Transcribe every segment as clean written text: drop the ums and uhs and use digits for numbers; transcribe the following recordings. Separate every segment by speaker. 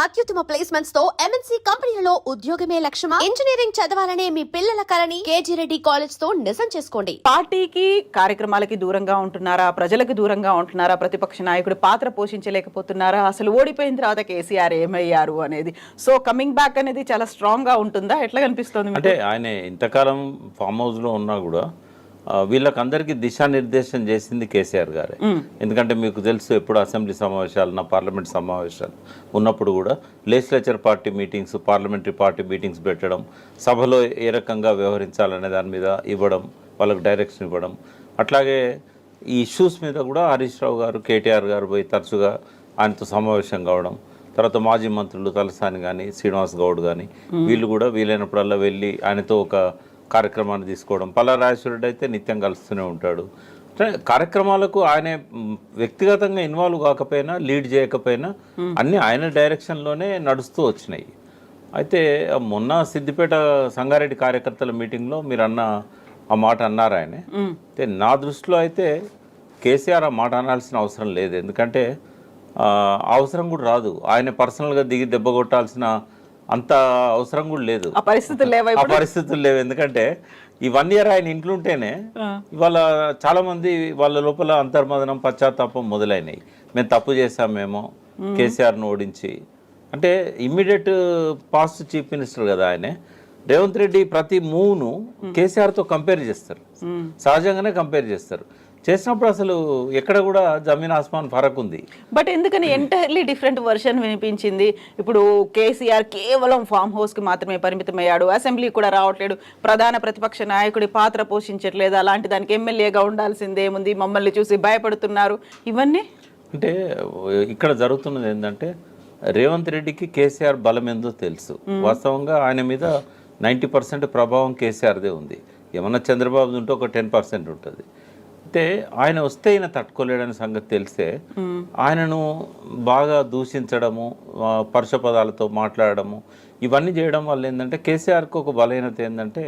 Speaker 1: అత్యుత్తమ ప్లేస్మెంట్స్ తో ఎంఎన్సీ కంపెనీలలో ఉద్యోగమే లక్ష్యమా? ఇంజనీరింగ్ చదవాలనే మీ పిల్లల కలని కేజీ రెడ్డి కాలేజ్ తో నిజం చేసుకోండి.
Speaker 2: పార్టీకి కార్యక్రమాలకి దూరంగా ఉంటున్నారా, ప్రజలకు దూరంగా ఉంటున్నారా, ప్రతిపక్ష నాయకుడు పాత్ర పోషించలేకపోతున్నారా, అసలు ఓడిపోయిన తర్వాత కేసీఆర్ ఏమయ్యారు అనేది, సో కమింగ్ బ్యాక్ అనేది చాలా స్ట్రాంగ్ గా ఉంటుందా, ఎట్లా కనిపిస్తుంది?
Speaker 3: అంటే ఆయన ఇంతకాలం ఫామ్ హౌస్ లో ఉన్నా కూడా వీళ్ళకందరికీ దిశానిర్దేశం చేసింది కేసీఆర్ గారే. ఎందుకంటే మీకు తెలుసు, ఎప్పుడు అసెంబ్లీ సమావేశాలు, పార్లమెంట్ సమావేశాలు ఉన్నప్పుడు కూడా legislature party meetings, parliamentary party meetings పెట్టడం, సభలో ఏ రకంగా వ్యవహరించాలనే దాని మీద ఇవ్వడం, వాళ్ళకు డైరెక్షన్ ఇవ్వడం. అట్లాగే ఈ ఇష్యూస్ మీద కూడా హరీష్ రావు గారు, కేటీఆర్ గారు పోయి తరచుగా ఆయనతో సమావేశం కావడం. తర్వాత మాజీ మంత్రులు తలసాని కానీ, శ్రీనివాస్ గౌడ్ కానీ వీళ్ళు కూడా వీలైనప్పుడల్లా వెళ్ళి ఆయనతో ఒక కార్యక్రమాన్ని తీసుకోవడం. పల్లారాజేశ్వరుడు అయితే నిత్యం కలుస్తూనే ఉంటాడు. కార్యక్రమాలకు ఆయన వ్యక్తిగతంగా ఇన్వాల్వ్ కాకపోయినా, లీడ్ చేయకపోయినా అన్నీ ఆయన డైరెక్షన్లోనే నడుస్తూ వచ్చినాయి. అయితే మొన్న సిద్దిపేట సంగారెడ్డి కార్యకర్తల మీటింగ్లో మీరు ఆ మాట అన్నారు ఆయన. అయితే నా దృష్టిలో అయితే కేసీఆర్ ఆ మాట అనాల్సిన అవసరం లేదు. ఎందుకంటే అవసరం కూడా రాదు. ఆయన పర్సనల్గా దిగి దెబ్బ కొట్టాల్సిన అంత అవసరం కూడా లేదు.
Speaker 2: ఆ పరిస్థితులు
Speaker 3: లేవు. ఎందుకంటే ఈ 1 year ఆయన ఇంట్లో ఉంటేనే ఇవాళ చాలా మంది వాళ్ళ లోపల అంతర్మదనం, పశ్చాత్తాపం మొదలైనవి. మేము తప్పు చేశామేమో కేసీఆర్ను ఓడించి. అంటే ఇమ్మీడియట్ పాస్ట్ చీఫ్ మినిస్టర్ కదా ఆయన. రేవంత్ రెడ్డి ప్రతి మూవ్ను కేసీఆర్తో కంపేర్ చేస్తారు, సహజంగానే కంపేర్ చేస్తారు. చేసినప్పుడు అసలు ఎక్కడ కూడా జమీన్ ఆస్మాన్ ఫరక్ ఉంది.
Speaker 2: బట్ ఎందుకని ఎంటైర్లీ డిఫరెంట్ వర్షన్ వినిపించింది? ఇప్పుడు కేసీఆర్ కేవలం ఫామ్ హౌస్కి మాత్రమే పరిమితమయ్యాడు, అసెంబ్లీ కూడా రావట్లేడు, ప్రధాన ప్రతిపక్ష నాయకుడి పాత్ర పోషించట్లేదు, అలాంటి దానికి ఎమ్మెల్యేగా ఉండాల్సిందేముంది, మమ్మల్ని చూసి భయపడుతున్నారు, ఇవన్నీ.
Speaker 3: అంటే ఇక్కడ జరుగుతున్నది ఏంటంటే, రేవంత్ రెడ్డికి కేసీఆర్ బలం ఏందో తెలుసు. వాస్తవంగా ఆయన మీద 90% ప్రభావం కేసీఆర్దే ఉంది. ఏమన్నా చంద్రబాబు ఉంటే ఒక 10% ఉంటుంది. అయితే ఆయన వస్తే ఈయన తట్టుకోలేడని సంగతి తెలిస్తే ఆయనను బాగా దూషించడము, పరుష పదాలతో మాట్లాడడము, ఇవన్నీ చేయడం వల్ల ఏంటంటే కేసీఆర్కి ఒక బలహీనత ఏంటంటే,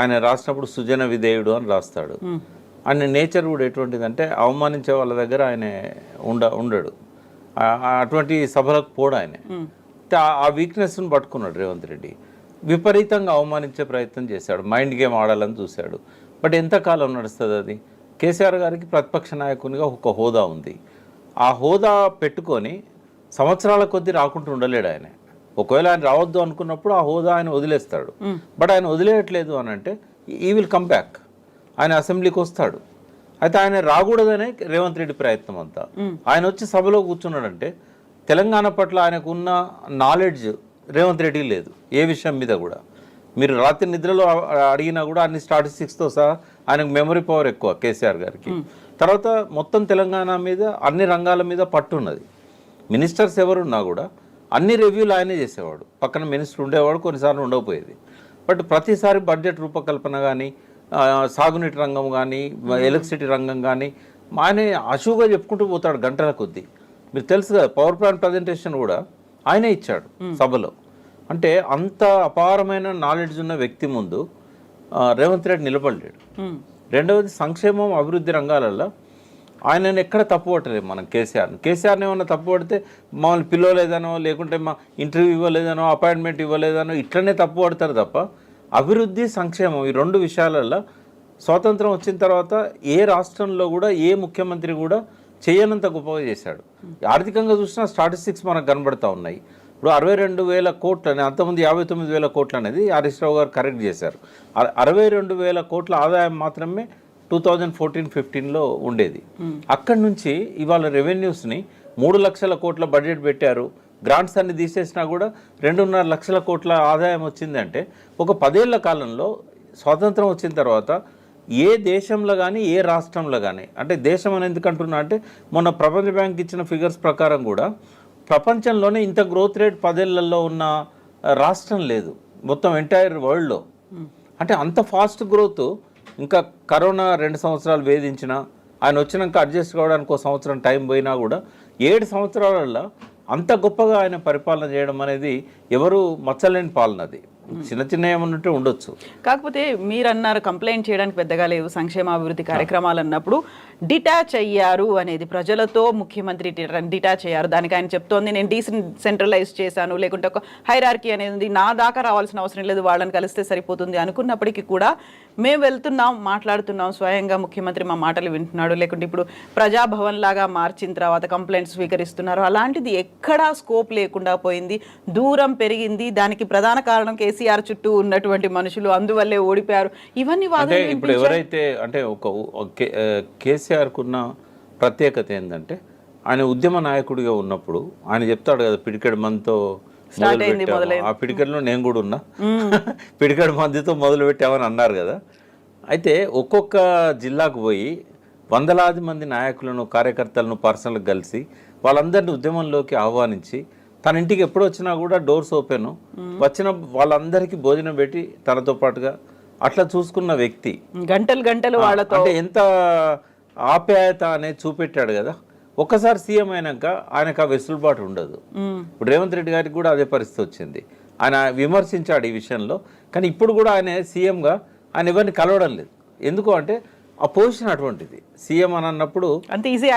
Speaker 3: ఆయన రాసినప్పుడు సుజన విధేయుడు అని రాస్తాడు. ఆయన నేచర్ కూడా ఎటువంటిదంటే అవమానించే వాళ్ళ దగ్గర ఆయన ఉండడు, అటువంటి సభలకు పోడు ఆయన. ఆ వీక్నెస్ను పట్టుకున్నాడు రేవంత్ రెడ్డి. విపరీతంగా అవమానించే ప్రయత్నం చేశాడు, మైండ్ గేమ్ ఆడాలని చూశాడు. బట్ ఎంతకాలం నడుస్తుంది అది? కేసీఆర్ గారికి ప్రతిపక్ష నాయకునిగా ఒక హోదా ఉంది. ఆ హోదా పెట్టుకొని సంవత్సరాల కొద్దీ రాకుండా ఉండలేడు ఆయన. ఒకవేళ ఆయన రావద్దు అనుకున్నప్పుడు ఆ హోదా ఆయన వదిలేస్తాడు. బట్ ఆయన వదిలేయట్లేదు అని అంటే ఈ విల్ కమ్ బ్యాక్, ఆయన అసెంబ్లీకి వస్తాడు. అయితే ఆయన రాకూడదనే రేవంత్ రెడ్డి ప్రయత్నం అంతా. ఆయన వచ్చి సభలో కూర్చున్నాడంటే తెలంగాణ పట్ల ఆయనకున్న నాలెడ్జ్ రేవంత్ రెడ్డికి లేదు. ఏ విషయం మీద కూడా మీరు రాత్రి నిద్రలో అడిగినా కూడా అన్ని స్టాటిస్టిక్స్తో సహా ఆయనకు మెమరీ పవర్ ఎక్కువ కేసీఆర్ గారికి. తర్వాత మొత్తం తెలంగాణ మీద, అన్ని రంగాల మీద పట్టు ఉన్నది. మినిస్టర్స్ ఎవరున్నా కూడా అన్ని రివ్యూలు ఆయనే చేసేవాడు. పక్కన మినిస్టర్ ఉండేవాడు, కొన్నిసార్లు ఉండకపోయేది. బట్ ప్రతిసారి బడ్జెట్ రూపకల్పన కానీ, సాగునీటి రంగం కానీ, ఎలక్ట్రిసిటీ రంగం కానీ ఆయన అశువుగా చెప్పుకుంటూ పోతాడు గంటల కొద్దీ. మీరు తెలుసు కదా, పవర్ ప్లాంట్ ప్రజెంటేషన్ కూడా ఆయనే ఇచ్చాడు సభలో. అంటే అంత అపారమైన నాలెడ్జ్ ఉన్న వ్యక్తి ముందు రేవంత్ రెడ్డి నిలబడలేడు. రెండవది, సంక్షేమం, అభివృద్ధి రంగాలలో ఆయనను ఎక్కడ తప్పుపట్టలేదు మనం కేసీఆర్ని ఏమన్నా తప్పుపడితే మమ్మల్ని పిలవలేదనో, లేకుంటే మా ఇంటర్వ్యూ ఇవ్వలేదనో, అపాయింట్మెంట్ ఇవ్వలేదనో ఇట్లనే తప్పుపడతారు తప్ప అభివృద్ధి, సంక్షేమం ఈ 2 విషయాలలో స్వాతంత్రం వచ్చిన తర్వాత ఏ రాష్ట్రంలో కూడా ఏ ముఖ్యమంత్రి కూడా చేయనంత గొప్పగా చేశాడు. ఆర్థికంగా చూసినా స్టాటిస్టిక్స్ మనకు కనబడతా ఉన్నాయి. ఇప్పుడు 62,000 కోట్లు అని, అంతకుముందు 59,000 కోట్లు అనేది హరీష్ రావు గారు కరెక్ట్ చేశారు. 62,000 కోట్ల ఆదాయం మాత్రమే 2014-15లో ఉండేది. అక్కడి నుంచి ఇవాళ రెవెన్యూస్ని 3 లక్షల కోట్ల బడ్జెట్ పెట్టారు. గ్రాంట్స్ అన్ని తీసేసినా కూడా 2.5 లక్షల కోట్ల ఆదాయం వచ్చిందంటే ఒక 10 ఏళ్ల కాలంలో, స్వాతంత్రం వచ్చిన తర్వాత ఏ దేశంలో కానీ, ఏ రాష్ట్రంలో కానీ, అంటే దేశం అని ఎందుకు అంటున్నా అంటే మొన్న ప్రపంచ బ్యాంక్ ఇచ్చిన ఫిగర్స్ ప్రకారం కూడా ప్రపంచంలోనే ఇంత గ్రోత్ రేట్ 10 ఏళ్లలో ఉన్న రాష్ట్రం లేదు మొత్తం ఎంటైర్ వరల్డ్లో. అంటే అంత ఫాస్ట్ గ్రోత్. ఇంకా కరోనా 2 సంవత్సరాలు వేధించినా, ఆయన వచ్చినాక అడ్జస్ట్ కావడానికి 1 సంవత్సరం టైం పోయినా కూడా 7 సంవత్సరాలలో అంత గొప్పగా ఆయన పరిపాలన చేయడం అనేది ఎవరు మచ్చలేని పాలన అది. చిన్న చిన్న ఏమన్నా ఉంటే ఉండొచ్చు.
Speaker 2: కాకపోతే మీరు అన్నారు కంప్లైంట్ చేయడానికి పెద్దగా లేవు సంక్షేమాభివృద్ధి కార్యక్రమాలు అన్నప్పుడు డిటాచ్ అయ్యారు అనేది ప్రజలతో ముఖ్యమంత్రి డిటాచ్ అయ్యారు. దానికి ఆయన చెప్తోంది నేను డీసెంట్రలైజ్ చేశాను, లేకుంటే ఒక హైరార్కీ అనేది ఉంది, నా దాకా రావాల్సిన అవసరం లేదు, వాళ్ళని కలిస్తే సరిపోతుంది అనుకున్నప్పటికీ కూడా మేము వెళ్తున్నాం, మాట్లాడుతున్నాం, స్వయంగా ముఖ్యమంత్రి మా మాటలు వింటున్నాడు, లేకుంటే ఇప్పుడు ప్రజాభవన్ లాగా మార్చిన తర్వాత కంప్లైంట్స్ స్వీకరిస్తున్నారు. అలాంటిది ఎక్కడా స్కోప్ లేకుండా పోయింది, దూరం పెరిగింది. దానికి ప్రధాన కారణం కేసీఆర్ చుట్టూ ఉన్నటువంటి మనుషులు, అందువల్లే ఓడిపోయారు. ఇవన్నీ
Speaker 3: అంటే ఇప్పుడు ఎవరైతే అంటే కేసీఆర్కు ఉన్న ప్రత్యేకత ఏంటంటే ఆయన ఉద్యమ నాయకుడిగా ఉన్నప్పుడు ఆయన చెప్తాడు కదా పిడికెడు మందితో ఆ పిడికెడులో నేను కూడా ఉన్నా, పిడికెడు మందితో మొదలు పెట్టామని అన్నారు కదా. అయితే ఒక్కొక్క జిల్లాకు పోయి వందలాది మంది నాయకులను కార్యకర్తలను పర్సనల్గా కలిసి వాళ్ళందరినీ ఉద్యమంలోకి ఆహ్వానించి తన ఇంటికి ఎప్పుడు వచ్చినా కూడా డోర్స్ ఓపెన్, వచ్చిన వాళ్ళందరికీ భోజనం పెట్టి తనతో పాటుగా అట్లా చూసుకున్న వ్యక్తి
Speaker 2: గంటలు వాళ్ళతో
Speaker 3: అంటే ఎంత ఆప్యాయత అనేది చూపెట్టాడు కదా. ఒక్కసారి సీఎం అయినాక ఆయనకు ఆ వెసులుబాటు ఉండదు. ఇప్పుడు రేవంత్ రెడ్డి గారికి కూడా అదే పరిస్థితి వచ్చింది. ఆయన విమర్శించాడు ఈ విషయంలో, కానీ ఇప్పుడు కూడా ఆయన సీఎంగా ఆయన ఎవరిని కలవడం లేదు. ఎందుకు అంటే ఆ పొజిషన్ అటువంటిది. సీఎం అని అన్నప్పుడు
Speaker 2: అంత ఈజీ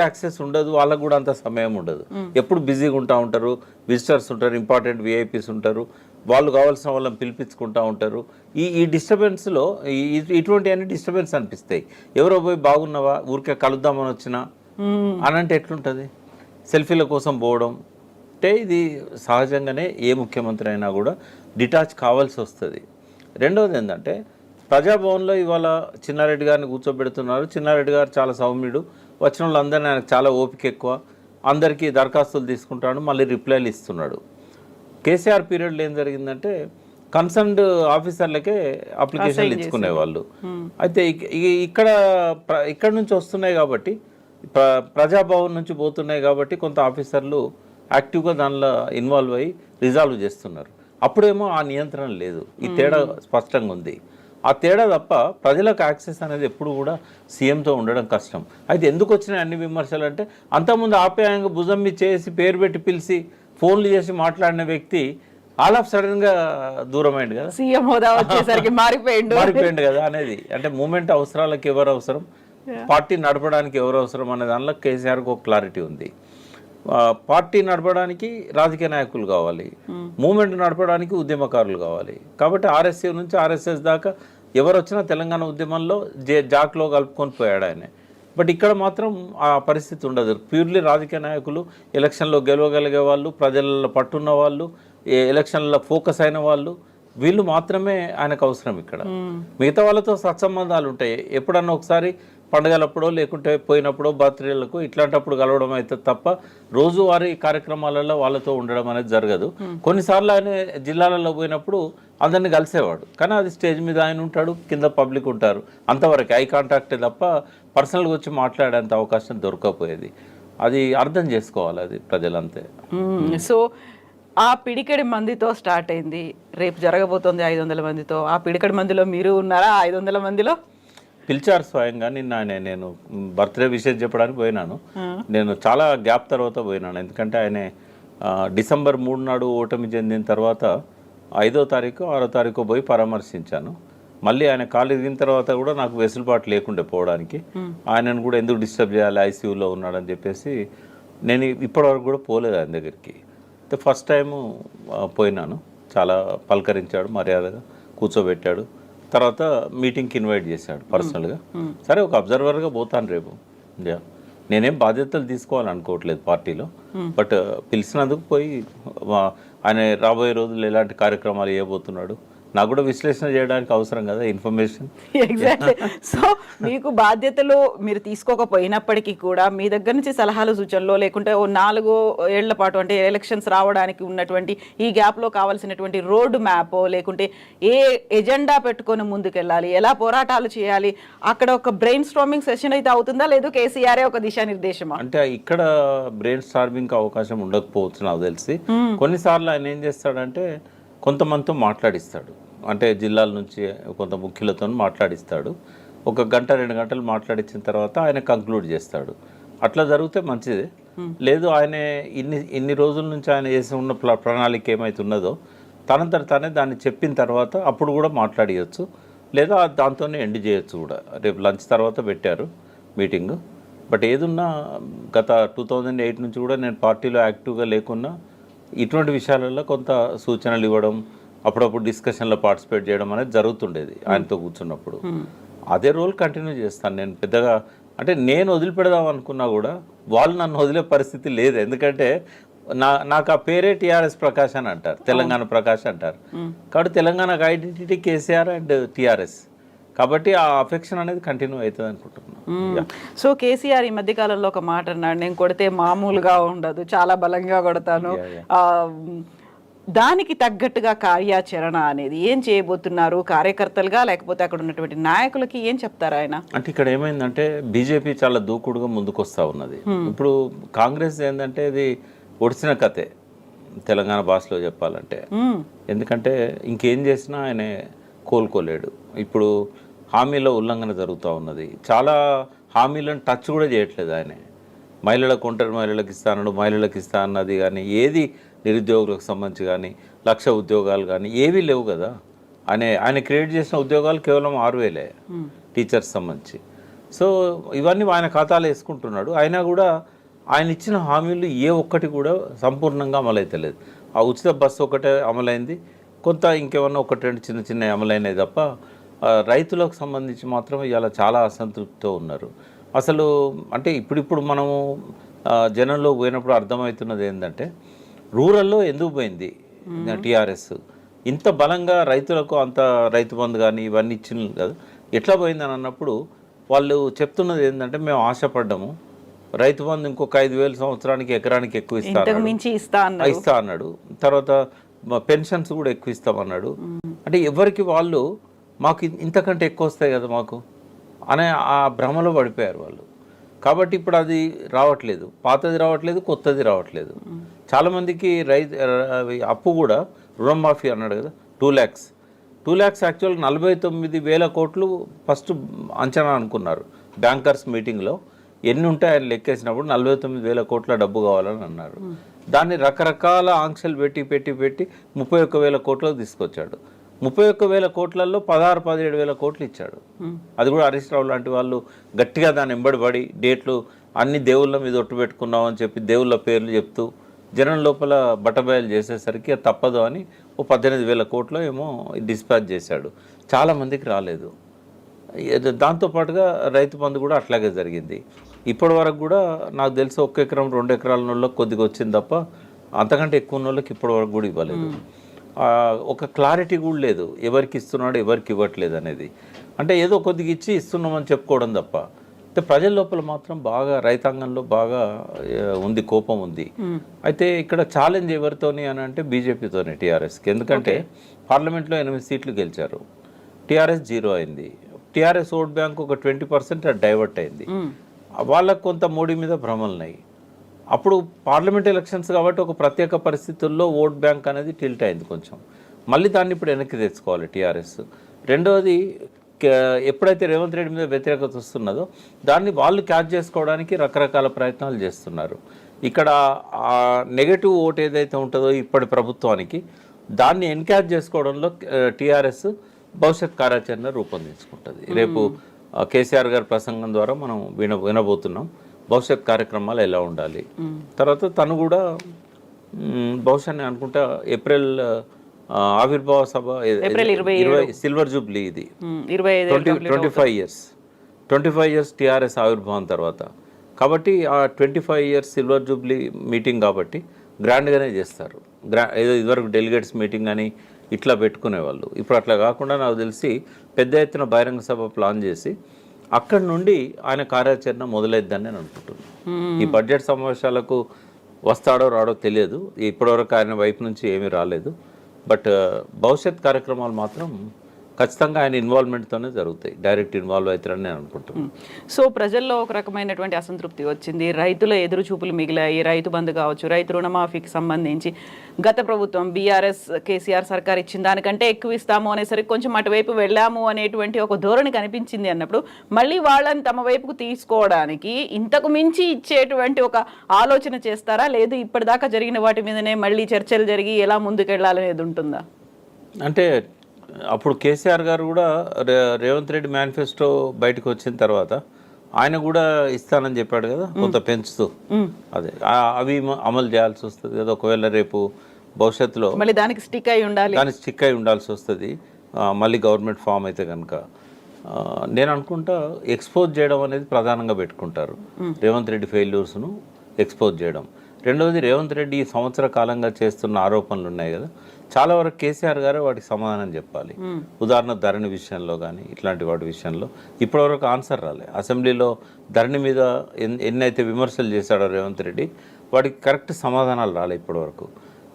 Speaker 3: యాక్సెస్ ఉండదు, వాళ్ళకు కూడా అంత సమయం ఉండదు. ఎప్పుడు బిజీగా ఉంటా ఉంటారు, విజిటర్స్ ఉంటారు, ఇంపార్టెంట్ విఐపీస్ ఉంటారు, వాళ్ళు కావాల్సిన వాళ్ళని పిలిపించుకుంటూ ఉంటారు. ఈ డిస్టర్బెన్స్లో ఇటువంటి అన్ని డిస్టర్బెన్స్ అనిపిస్తాయి. ఎవరో పోయి బాగున్నావా ఊరికే కలుద్దామని వచ్చినా అని అంటే ఎట్లుంటుంది? సెల్ఫీల కోసం పోవడం అంటే ఇది సహజంగానే ఏ ముఖ్యమంత్రి అయినా కూడా డిటాచ్ కావాల్సి వస్తుంది. రెండవది ఏంటంటే ప్రజాభవన్లో ఇవాళ చిన్నారెడ్డి గారిని కూర్చోబెడుతున్నారు. చిన్నారెడ్డి గారు చాలా సౌమ్యుడు, వచ్చిన వాళ్ళందరినీ ఆయనకు చాలా ఓపిక ఎక్కువ, అందరికీ దరఖాస్తులు తీసుకుంటాడు, మళ్ళీ రిప్లైలు ఇస్తున్నాడు. కేసీఆర్ పీరియడ్లో ఏం జరిగిందంటే కన్సర్న్డ్ ఆఫీసర్లకే అప్లికేషన్లు ఇచ్చుకునేవాళ్ళు. అయితే ఇక్కడ నుంచి వస్తున్నాయి కాబట్టి ప్రజాభవన్ నుంచి పోతున్నాయి కాబట్టి కొంత ఆఫీసర్లు యాక్టివ్గా దానిలో ఇన్వాల్వ్ అయ్యి రిజాల్వ్ చేస్తున్నారు. అప్పుడేమో ఆ నియంత్రణ లేదు. ఈ తేడా స్పష్టంగా ఉంది. ఆ తేడా తప్ప ప్రజలకు యాక్సెస్ అనేది ఎప్పుడు కూడా సీఎంతో ఉండడం కష్టం. అయితే ఎందుకు వచ్చినాయి అన్ని విమర్శలు అంటే అంతకుముందు ఆప్యాయంగా భుజం మీద చేసి పేరు పెట్టి పిలిచి ఫోన్లు చేసి మాట్లాడిన వ్యక్తి ఆల్ ఆఫ్ సడన్ గా దూరమైంది కదా,
Speaker 2: సీఎం హోదా వచ్చేసరికి
Speaker 3: మారిపోయింది కదా అనేది. అంటే మూమెంట్ అవసరాలకు ఎవరు అవసరం, పార్టీ నడపడానికి ఎవరు అవసరం అనే దానిలో కేసీఆర్కి ఒక క్లారిటీ ఉంది. పార్టీ నడపడానికి రాజకీయ నాయకులు కావాలి, మూమెంట్ నడపడానికి ఉద్యమకారులు కావాలి. కాబట్టి ఆర్ఎస్ఏ నుంచి ఆర్ఎస్ఎస్ దాకా ఎవరు వచ్చినా తెలంగాణ ఉద్యమంలో జాక్లో కలుపుకొని పోయాడు ఆయన. బట్ ఇక్కడ మాత్రం ఆ పరిస్థితి ఉండదు. ప్యూర్లీ రాజకీయ నాయకులు, ఎలక్షన్లో గెలవగలిగే వాళ్ళు, ప్రజలలో పట్టున్న వాళ్ళు, ఎలక్షన్లో ఫోకస్ అయిన వాళ్ళు, వీళ్ళు మాత్రమే ఆయనకు అవసరం. ఇక్కడ మిగతా వాళ్ళతో సత్సంబంధాలు ఉంటాయి. ఎప్పుడన్నా ఒకసారి పండుగలప్పుడో లేకుంటే పోయినప్పుడో బర్త్డేలకు ఇట్లాంటప్పుడు కలవడం అయితే తప్ప రోజువారీ కార్యక్రమాలలో వాళ్ళతో ఉండడం అనేది జరగదు. కొన్నిసార్లు ఆయన జిల్లాలలో పోయినప్పుడు అందరినీ కలిసేవాడు, కానీ అది స్టేజ్ మీద ఆయన ఉంటాడు, కింద పబ్లిక్ ఉంటారు, అంతవరకు ఐ కాంటాక్టే తప్ప పర్సనల్గా వచ్చి మాట్లాడేంత అవకాశం దొరకకపోయేది. అది అర్థం చేసుకోవాలి అది ప్రజలంతే.
Speaker 2: సో ఆ పిడికెడి మందితో స్టార్ట్ అయింది, రేపు జరగబోతోంది 500 మందితో. ఆ పిడికెడి మందిలో మీరు ఉన్నారా? 500 మందిలో
Speaker 3: పిలిచారు స్వయంగా. నిన్న నేను బర్త్డే విషయం చెప్పడానికి పోయినాను. నేను చాలా గ్యాప్ తర్వాత పోయినాను, ఎందుకంటే ఆయన డిసెంబర్ 3 నాడు ఓటమి చెందిన తర్వాత 5వ తారీఖు 6వ తారీఖు పోయి పరామర్శించాను. మళ్ళీ ఆయన కాలు ఎదిగిన తర్వాత కూడా నాకు వెసులుబాటు లేకుండే పోవడానికి. ఆయనను కూడా ఎందుకు డిస్టర్బ్ చేయాలి, ఐసీయూలో ఉన్నాడని చెప్పేసి నేను ఇప్పటివరకు కూడా పోలేదు ఆయన దగ్గరికి. అయితే ఫస్ట్ టైము పోయినాను. చాలా పలకరించాడు, మర్యాదగా కూర్చోబెట్టాడు. తర్వాత మీటింగ్కి ఇన్వైట్ చేశాడు పర్సనల్గా. సరే ఒక అబ్జర్వర్గా పోతాను రేపు. నేనేం బాధ్యతలు తీసుకోవాలనుకోవట్లేదు పార్టీలో, బట్ పిలిచినందుకు పోయి ఆయన రాబోయే రోజుల్లో ఎలాంటి కార్యక్రమాలు చేయబోతున్నాడు నాకు కూడా విశ్లేషణ చేయడానికి అవసరం కదా ఇన్ఫర్మేషన్.
Speaker 2: ఎగ్జాక్ట్లీ. సో మీకు బాధ్యతలు మీరు తీసుకోకపోయినప్పటికీ కూడా మీ దగ్గర నుంచి సలహాలు సూచనలు, లేకుంటే ఓ 4 ఏళ్ల పాటు అంటే ఎలక్షన్స్ రావడానికి ఉన్నటువంటి ఈ గ్యాప్లో కావాల్సినటువంటి రోడ్ మ్యాప్, లేకుంటే ఏ ఎజెండా పెట్టుకొని ముందుకెళ్ళాలి, ఎలా పోరాటాలు చేయాలి, అక్కడ ఒక బ్రెయిన్ స్టార్మింగ్ సెషన్ అయితే అవుతుందా, లేదు కేసీఆర్ ఒక దిశానిర్దేశమా?
Speaker 3: అంటే ఇక్కడ బ్రెయిన్ స్టార్మింగ్ అవకాశం ఉండకపోవచ్చు నాకు తెలిసి. కొన్నిసార్లు ఆయన ఏం చేస్తాడంటే కొంతమందితో మాట్లాడిస్తాడు, అంటే జిల్లాల నుంచి కొంత ముఖ్యులతో మాట్లాడిస్తాడు. 1 గంట 2 గంటలు మాట్లాడించిన తర్వాత ఆయన కంక్లూడ్ చేస్తాడు. అట్లా జరిగితే మంచిదే. లేదు ఆయన ఇన్ని రోజుల నుంచి ఆయన చేసి ఉన్న ప్రణాళిక ఏమైతే ఉన్నదో తనంతట తానే దాన్ని చెప్పిన తర్వాత అప్పుడు కూడా మాట్లాడియచ్చు, లేదా దాంతోనే ఎండ్ చేయొచ్చు కూడా. రేపు లంచ్ తర్వాత పెట్టారు మీటింగ్. బట్ ఏదున్నా గత 2008 నుంచి కూడా నేను పార్టీలో యాక్టివ్గా లేకున్నా ఇటువంటి విషయాలలో కొంత సూచనలు ఇవ్వడం, అప్పుడప్పుడు డిస్కషన్లో పార్టిసిపేట్ చేయడం అనేది జరుగుతుండేది ఆయనతో కూర్చున్నప్పుడు. అదే రోల్ కంటిన్యూ చేస్తాను నేను. పెద్దగా అంటే నేను వదిలిపెడదాం అనుకున్నా కూడా వాళ్ళు నన్ను వదిలే పరిస్థితి లేదు. ఎందుకంటే నాకు ఆ పేరే టీఆర్ఎస్ ప్రకాష్ అని అంటారు, తెలంగాణ ప్రకాష్ అంటారు. కాబట్టి తెలంగాణకు ఐడెంటిటీ కేసీఆర్ అండ్ టీఆర్ఎస్, కాబట్టి ఆ అఫెక్షన్ అనేది కంటిన్యూ అవుతుంది అనుకుంటున్నాను.
Speaker 2: సో కేసీఆర్ ఈ మధ్య కాలంలో ఒక మాట అన్నాడు, నేను కొడితే మామూలుగా ఉండదు, చాలా బలంగా కొడతాను. దానికి తగ్గట్టుగా కార్యాచరణ అనేది ఏం చేయబోతున్నారు కార్యకర్తలుగా, లేకపోతే అక్కడ ఉన్నటువంటి నాయకులకి ఏం చెప్తారు ఆయన?
Speaker 3: అంటే ఇక్కడ ఏమైందంటే బీజేపీ చాలా దూకుడుగా ముందుకు వస్తూ ఉన్నది. ఇప్పుడు కాంగ్రెస్ ఏంటంటే ఇది ఒడిసిన కథే తెలంగాణ భాషలో చెప్పాలంటే. ఎందుకంటే ఇంకేం చేసినా ఆయన కోలుకోలేడు. ఇప్పుడు హామీల ఉల్లంఘన జరుగుతూ ఉన్నది. చాలా హామీలను టచ్ కూడా చేయట్లేదు ఆయన. మహిళలకు, ఒంటరి మహిళలకు ఇస్తా అన్నాడు, మహిళలకు ఇస్తా అన్నది కానీ ఏది, నిరుద్యోగులకు సంబంధించి కానీ 1,00,000 ఉద్యోగాలు కానీ ఏవీ లేవు కదా. ఆయన క్రియేట్ చేసిన ఉద్యోగాలు కేవలం 6,000 టీచర్స్ సంబంధించి. సో ఇవన్నీ ఆయన ఖాతాలో వేసుకుంటున్నాడు. అయినా కూడా ఆయన ఇచ్చిన హామీలు ఏ ఒక్కటి కూడా సంపూర్ణంగా అమలైతలేదు. ఆ ఉచిత బస్సు ఒకటే అమలైంది, కొంత ఇంకేమన్నా ఒకటి రెండు చిన్న చిన్న అమలైనవి తప్ప రైతులకు సంబంధించి మాత్రం ఇవాళ చాలా అసంతృప్తితో ఉన్నారు. అసలు అంటే ఇప్పుడిప్పుడు మనము జనంలో పోయినప్పుడు అర్థమవుతున్నది ఏంటంటే రూరల్లో ఎందుకు పోయింది టీఆర్ఎస్ ఇంత బలంగా, రైతులకు అంత రైతు బంధు కానీ ఇవన్నీ ఇచ్చిన కదా, ఎట్లా పోయిందని అన్నప్పుడు వాళ్ళు చెప్తున్నది ఏంటంటే మేము ఆశపడ్డాము, రైతు బంధు ఇంకొక 5,000 సంవత్సరానికి ఎకరానికి ఎక్కువ ఇస్తా అన్నాడు. తర్వాత పెన్షన్స్ కూడా ఎక్కువ ఇస్తామన్నాడు. అంటే ఎవరికి వాళ్ళు మాకు ఇంతకంటే ఎక్కువ వస్తాయి కదా మాకు అనే ఆ భ్రమలో పడిపోయారు వాళ్ళు. కాబట్టి ఇప్పుడు అది రావట్లేదు, పాతది రావట్లేదు, కొత్తది రావట్లేదు. చాలామందికి అప్పు కూడా రుణమాఫీ అన్నాడు కదా, 2 lakhs యాక్చువల్గా 49,000 కోట్లు ఫస్ట్ అంచనా అనుకున్నారు బ్యాంకర్స్ మీటింగ్లో. ఎన్ని ఉంటాయి ఆయన లెక్కేసినప్పుడు 49,000 కోట్ల డబ్బు కావాలని అన్నారు. దాన్ని రకరకాల ఆంక్షలు పెట్టి 31,000 కోట్లకు తీసుకొచ్చాడు. 31,000 కోట్లలో 16,000-17,000 కోట్లు ఇచ్చాడు. అది కూడా హరీష్ రావు లాంటి వాళ్ళు గట్టిగా దాన్ని ఎంబడిపడి డేట్లు అన్ని దేవుళ్ళ మీద ఒట్టు పెట్టుకున్నామని చెప్పి దేవుళ్ళ పేర్లు చెప్తూ జనం లోపల బట్టబయలు చేసేసరికి అది తప్పదు అని 18,000 కోట్లు ఏమో డిస్పాచ్ చేశాడు. చాలామందికి రాలేదు. దాంతోపాటుగా రైతు బంధు కూడా అట్లాగే జరిగింది. ఇప్పటి వరకు కూడా నాకు తెలిసి 1 ఎకరం 2 ఎకరాల వాళ్ళకి కొద్దిగా వచ్చింది తప్ప అంతకంటే ఎక్కువ వాళ్ళకి ఇప్పటి వరకు కూడా ఇవ్వలేదు. ఒక క్లారిటీ కూడా లేదు ఎవరికి ఇస్తున్నాడు ఎవరికి ఇవ్వట్లేదు అనేది. అంటే ఏదో కొద్దిగా ఇచ్చి ఇస్తున్నామని చెప్పుకోవడం తప్ప. అయితే ప్రజల లోపల మాత్రం బాగా రైతాంగంలో బాగా ఉంది, కోపం ఉంది. అయితే ఇక్కడ ఛాలెంజ్ ఎవరితోని అని అంటే బీజేపీతోనే టీఆర్ఎస్కి. ఎందుకంటే పార్లమెంట్లో 8 సీట్లు గెలిచారు, టీఆర్ఎస్ 0 అయింది. టీఆర్ఎస్ ఓట్ బ్యాంక్ ఒక 20% డైవర్ట్ అయింది. వాళ్ళకు కొంత మోడీ మీద భ్రమలున్నాయి. అప్పుడు పార్లమెంట్ ఎలక్షన్స్ కాబట్టి ఒక ప్రత్యేక పరిస్థితుల్లో ఓట్ బ్యాంక్ అనేది టిల్ట్ అయింది కొంచెం. మళ్ళీ దాన్ని ఇప్పుడు వెనక్కి తెచ్చుకోవాలి టీఆర్ఎస్. రెండవది, ఎప్పుడైతే రేవంత్ రెడ్డి మీద వ్యతిరేకత వస్తున్నదో దాన్ని వాళ్ళు క్యాచ్ చేసుకోవడానికి రకరకాల ప్రయత్నాలు చేస్తున్నారు. ఇక్కడ ఆ నెగటివ్ ఓట్ ఏదైతే ఉంటుందో ఇప్పటి ప్రభుత్వానికి, దాన్ని ఎన్క్యాచ్ చేసుకోవడంలో టీఆర్ఎస్ భవిష్యత్ కార్యాచరణ రూపొందించుకుంటుంది. రేపు కేసీఆర్ గారి ప్రసంగం ద్వారా మనం వినబోతున్నాం భవిష్యత్ కార్యక్రమాలు ఎలా ఉండాలి. తర్వాత తను కూడా బహుశా అనుకుంటా ఏప్రిల్ ఆవిర్భావ సభ, 20 సిల్వర్ జూబ్లీ, ఇది 25 ఇయర్స్ టీఆర్ఎస్ ఆవిర్భావం తర్వాత. కాబట్టి ఆ 25 ఇయర్స్ సిల్వర్ జూబ్లీ మీటింగ్ కాబట్టి గ్రాండ్గానే చేస్తారు. ఏదో ఇదివరకు డెలిగేట్స్ మీటింగ్ అని ఇట్లా పెట్టుకునేవాళ్ళు. ఇప్పుడు అట్లా కాకుండా నాకు తెలిసి పెద్ద ఎత్తున బహిరంగ సభ ప్లాన్ చేసి అక్కడి నుండి ఆయన కార్యాచరణ మొదలైద్దని నేను అనుకుంటున్నాను. ఈ బడ్జెట్ సమావేశాలకు వస్తాడో రాడో తెలియదు, ఇప్పటివరకు ఆయన వైపు నుంచి ఏమీ రాలేదు. బట్ భవిష్యత్ కార్యక్రమాలు మాత్రం ఖచ్చితంగా ఆయన ఇన్వాల్వ్మెంట్తోనే జరుగుతాయి, డైరెక్ట్ ఇన్వాల్వ్ అవుతారని నేను అనుకుంటున్నాను.
Speaker 2: సో ప్రజల్లో ఒక రకమైనటువంటి అసంతృప్తి వచ్చింది, రైతుల ఎదురు చూపులు మిగిలాయి. రైతు బంధు కావచ్చు, రైతు రుణమాఫీకి సంబంధించి గత ప్రభుత్వం బీఆర్ఎస్ కేసీఆర్ సర్కార్ ఇచ్చిన దానికంటే ఎక్కువ ఇస్తాము అనేసరికి కొంచెం అటువైపు వెళ్ళాము అనేటువంటి ఒక ధోరణి కనిపించింది అన్నప్పుడు మళ్ళీ వాళ్ళని తమ వైపుకు తీసుకోవడానికి ఇంతకు మించి ఇచ్చేటువంటి ఒక ఆలోచన చేస్తారా, లేదు ఇప్పటిదాకా జరిగిన వాటి మీదనే మళ్ళీ చర్చలు జరిగి ఎలా ముందుకెళ్లాలనేది ఉంటుందా?
Speaker 3: అంటే అప్పుడు కేసీఆర్ గారు కూడా రేవంత్ రెడ్డి మేనిఫెస్టో బయటకు వచ్చిన తర్వాత ఆయన కూడా ఇస్తానని చెప్పాడు కదా, కొంత పెంచుతూ. అదే అవి అమలు చేయాల్సి వస్తుంది కదా, ఒకవేళ రేపు భవిష్యత్తులో
Speaker 2: మళ్ళీ దానికి స్టిక్ అయి ఉండాలి,
Speaker 3: దానికి స్టిక్ అయి ఉండాల్సి వస్తుంది మళ్ళీ గవర్నమెంట్ ఫామ్ అయితే కనుక. నేను అనుకుంటా ఎక్స్పోజ్ చేయడం అనేది ప్రధానంగా పెట్టుకుంటారు, రేవంత్ రెడ్డి ఫెయిల్యూర్స్ను ఎక్స్పోజ్ చేయడం. రెండవది, రేవంత్ రెడ్డి ఈ సంవత్సర కాలంగా చేస్తున్న ఆరోపణలు ఉన్నాయి కదా, చాలా వరకు కేసీఆర్ గారే వాటికి సమాధానం చెప్పాలి. ఉదాహరణ ధరణి విషయంలో కానీ ఇట్లాంటి వాటి విషయంలో ఇప్పటివరకు ఆన్సర్ రాలే. అసెంబ్లీలో ధరణి మీద ఎన్నైతే విమర్శలు చేశాడో రేవంత్ రెడ్డి, వాటికి కరెక్ట్ సమాధానాలు రాలే ఇప్పటివరకు.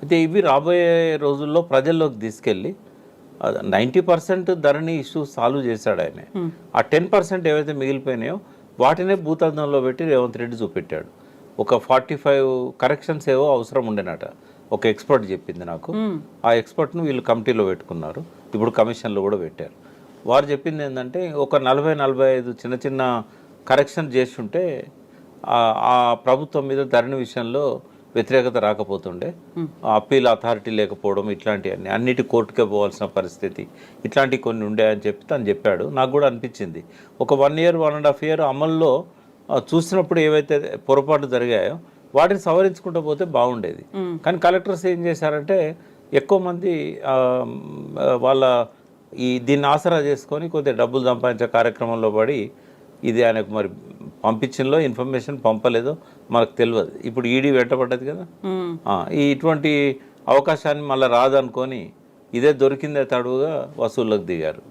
Speaker 3: అయితే ఇవి రాబోయే రోజుల్లో ప్రజల్లోకి తీసుకెళ్ళి 90% ధరణి ఇష్యూ సాల్వ్ చేశాడు ఆయన. ఆ 10% ఏవైతే మిగిలిపోయినాయో వాటినే భూతద్దంలో పెట్టి రేవంత్ రెడ్డి చూపెట్టాడు. ఒక 45 కరెక్షన్స్ ఏవో అవసరం ఉండేనట, ఒక ఎక్స్పర్ట్ చెప్పింది నాకు. ఆ ఎక్స్పర్ట్ను వీళ్ళు కమిటీలో పెట్టుకున్నారు, ఇప్పుడు కమిషన్లో కూడా పెట్టారు. వారు చెప్పింది ఏంటంటే ఒక 40-45 చిన్న చిన్న కరెక్షన్ చేస్తుంటే ఆ ప్రభుత్వం మీద ధరణి విషయంలో వ్యతిరేకత రాకపోతుండే, అప్పీల్ అథారిటీ లేకపోవడం, ఇట్లాంటివన్నీ అన్నిటి కోర్టుకే పోవాల్సిన పరిస్థితి, ఇట్లాంటివి కొన్ని ఉండాయని చెప్పి తను చెప్పాడు. నాకు కూడా అనిపించింది ఒక 1 year 1.5 year అమల్లో చూసినప్పుడు ఏవైతే పొరపాటు జరిగాయో వాటిని సవరించుకుంటూ పోతే బాగుండేది. కానీ కలెక్టర్స్ ఏం చేశారంటే ఎక్కువ మంది వాళ్ళ దీన్ని ఆసరా చేసుకొని కొద్దిగా డబ్బులు సంపాదించే కార్యక్రమంలో పడి, ఇది ఆయనకు మరి పంపించిందో ఇన్ఫర్మేషన్ పంపలేదో మనకు తెలియదు. ఇప్పుడు ఈడీ వెంటబడ్డది కదా, ఇటువంటి అవకాశాన్ని మళ్ళీ రాదనుకొని ఇదే దొరికిందే తడువుగా వసూళ్ళకు దిగారు.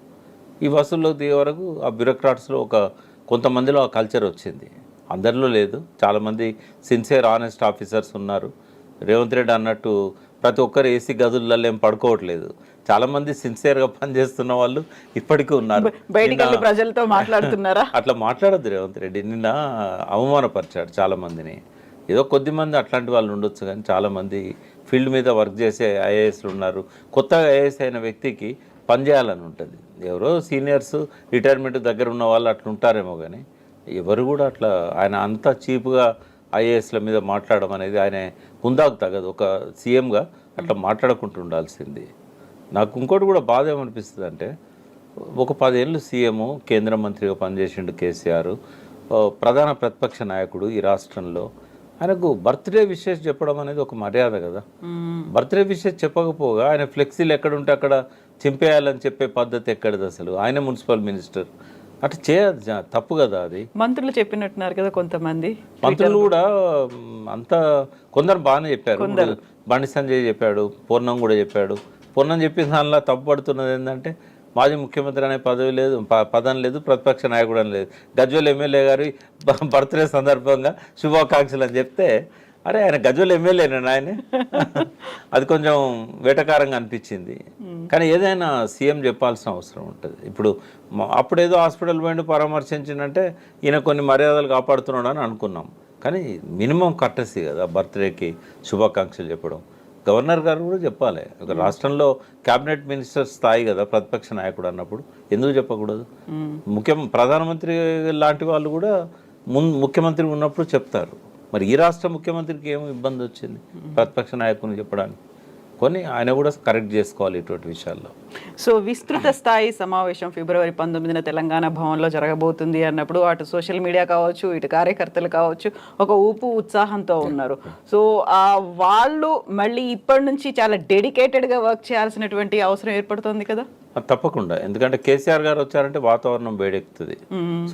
Speaker 3: ఈ వసూళ్ళకు దిగే వరకు ఆ బ్యూరోక్రాట్స్లో కొంతమందిలో ఆ కల్చర్ వచ్చింది, అందరిలో లేదు. చాలామంది సిన్సియర్ ఆనెస్ట్ ఆఫీసర్స్ ఉన్నారు. రేవంత్ రెడ్డి అన్నట్టు ప్రతి ఒక్కరు ఏసీ గదులలో ఏం పడుకోవట్లేదు, చాలామంది సిన్సియర్గా పనిచేస్తున్న వాళ్ళు ఇప్పటికీ ఉన్నారు.
Speaker 2: బయటికి ప్రజలతో మాట్లాడుతున్నారా?
Speaker 3: అట్లా మాట్లాడద్దు రేవంత్ రెడ్డి. నిన్న అవమానపరిచాడు చాలామందిని. ఏదో కొద్దిమంది అట్లాంటి వాళ్ళు ఉండొచ్చు, కానీ చాలామంది ఫీల్డ్ మీద వర్క్ చేసే ఐఏఎస్లు ఉన్నారు. కొత్తగా ఐఏఎస్ అయిన వ్యక్తికి పనిచేయాలని ఉంటుంది. ఎవరో సీనియర్స్ రిటైర్మెంట్ దగ్గర ఉన్న వాళ్ళు అట్లా ఉంటారేమో, కానీ ఎవరు కూడా అట్లా ఆయన అంత చీప్గా ఐఏఎస్ల మీద మాట్లాడడం అనేది ఆయన హుందాకు తగదు. ఒక సీఎంగా అట్లా మాట్లాడకుండా ఉండాల్సింది. నాకు ఇంకోటి కూడా బాధ ఏమనిపిస్తుంది అంటే, ఒక 10 ఏళ్ళు సీఎం, కేంద్ర మంత్రిగా పనిచేసిండు కేసీఆర్, ప్రధాన ప్రతిపక్ష నాయకుడు ఈ రాష్ట్రంలో. ఆయనకు బర్త్డే విషెస్ చెప్పడం అనేది ఒక మర్యాద కదా. బర్త్డే విషెస్ చెప్పకపోగా ఆయన ఫ్లెక్సీలు ఎక్కడుంటే అక్కడ చింపేయాలని చెప్పే పద్ధతి ఎక్కడిది అసలు? ఆయన మున్సిపల్ మినిస్టర్, అట్లా చేయదు, తప్పు కదా అది. మంత్రులు
Speaker 2: చెప్పినట్టున్నారు కదా కొంతమంది
Speaker 3: మంత్రులు కూడా అంతా, కొందరు బాగానే చెప్పారు. బండి సంజయ్ చెప్పాడు, పూర్ణం కూడా చెప్పాడు. పూర్ణం చెప్పిన దానిలో తప్పు పడుతున్నది ఏంటంటే, మాజీ ముఖ్యమంత్రి అనే పదవి లేదు, పదం లేదు, ప్రతిపక్ష నాయకుడు అని లేదు. గజ్వేల్ ఎమ్మెల్యే గారి బర్త్డే సందర్భంగా శుభాకాంక్షలు అని చెప్తే, అరే ఆయన గజ్వేల్ ఎమ్మెల్యేనా ఆయన? అది కొంచెం వేటకారంగా అనిపించింది. కానీ ఏదైనా సీఎం చెప్పాల్సిన అవసరం ఉంటుంది. ఇప్పుడు అప్పుడేదో హాస్పిటల్ పోయిండు పరామర్శించిందంటే ఈయన కొన్ని మర్యాదలు కాపాడుతున్నాడు అని అనుకున్నాం. కానీ మినిమం కట్టసి కదా బర్త్డేకి శుభాకాంక్షలు చెప్పడం. గవర్నర్ గారు కూడా చెప్పాలి. ఒక రాష్ట్రంలో క్యాబినెట్ మినిస్టర్ స్థాయి కదా ప్రతిపక్ష నాయకుడు అన్నప్పుడు, ఎందుకు చెప్పకూడదు? ప్రధానమంత్రి లాంటి వాళ్ళు కూడా ముఖ్యమంత్రి ఉన్నప్పుడు చెప్తారు. మరి ఈ రాష్ట్ర ముఖ్యమంత్రికి ఏమో ఇబ్బంది వచ్చింది ప్రతిపక్ష నాయకుని చెప్పడానికి? కొన్ని ఆయన కూడా కరెక్ట్ చేసుకోవాలి ఇటువంటి విషయాల్లో.
Speaker 2: సో విస్తృత స్థాయి సమావేశం February 19న తెలంగాణ భవన్లో జరగబోతుంది అన్నప్పుడు అటు సోషల్ మీడియా కావచ్చు, ఇటు కార్యకర్తలు కావచ్చు ఒక ఊపు ఉత్సాహంతో ఉన్నారు. సో వాళ్ళు మళ్ళీ ఇప్పటి నుంచి చాలా డెడికేటెడ్గా వర్క్ చేయాల్సినటువంటి అవసరం ఏర్పడుతుంది కదా.
Speaker 3: తప్పకుండా, ఎందుకంటే కేసీఆర్ గారు వచ్చారంటే వాతావరణం వేడెక్కుతుంది.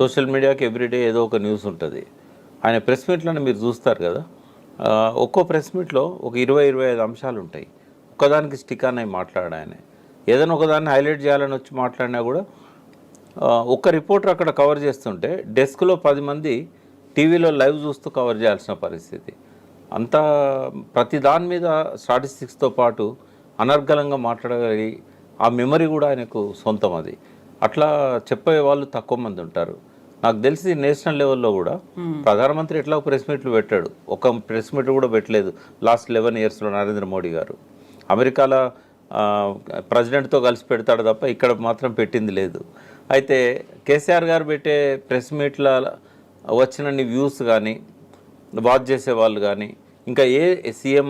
Speaker 3: సోషల్ మీడియాకి ఎవ్రీడే ఏదో ఒక న్యూస్ ఉంటుంది. ఆయన ప్రెస్ మీట్లను మీరు చూస్తారు కదా, ఒక్కో ప్రెస్ మీట్లో ఒక 20-25 అంశాలు ఉంటాయి. ఒక్కదానికి స్టిక్ అని మాట్లాడాడు ఆయన. ఏదైనా ఒకదాన్ని హైలైట్ చేయాలని వచ్చి మాట్లాడినా కూడా ఒక్క రిపోర్టర్ అక్కడ కవర్ చేస్తుంటే డెస్క్లో 10 మంది టీవీలో లైవ్ చూస్తూ కవర్ చేయాల్సిన పరిస్థితి. అంతా ప్రతి దాని మీద స్టాటిస్టిక్స్తో పాటు అనర్గళంగా మాట్లాడగలిగి ఆ మెమరీ కూడా ఆయనకు సొంతం. అది అట్లా చెప్పే వాళ్ళు తక్కువ మంది ఉంటారు. నాకు తెలిసి నేషనల్ లెవెల్లో కూడా ప్రధానమంత్రి ఎట్లా ప్రెస్ మీట్లు పెట్టాడు, ఒక ప్రెస్ మీట్ కూడా పెట్టలేదు లాస్ట్ 11 yearsలో నరేంద్ర మోడీ గారు. అమెరికాలో ప్రెసిడెంట్తో కలిసి పెడతాడు తప్ప ఇక్కడ మాత్రం పెట్టింది లేదు. అయితే కేసీఆర్ గారు పెట్టే ప్రెస్ మీట్ల వచ్చినన్ని వ్యూస్ కానీ, వాచ్ చేసే వాళ్ళు కానీ, ఇంకా ఏ సీఎం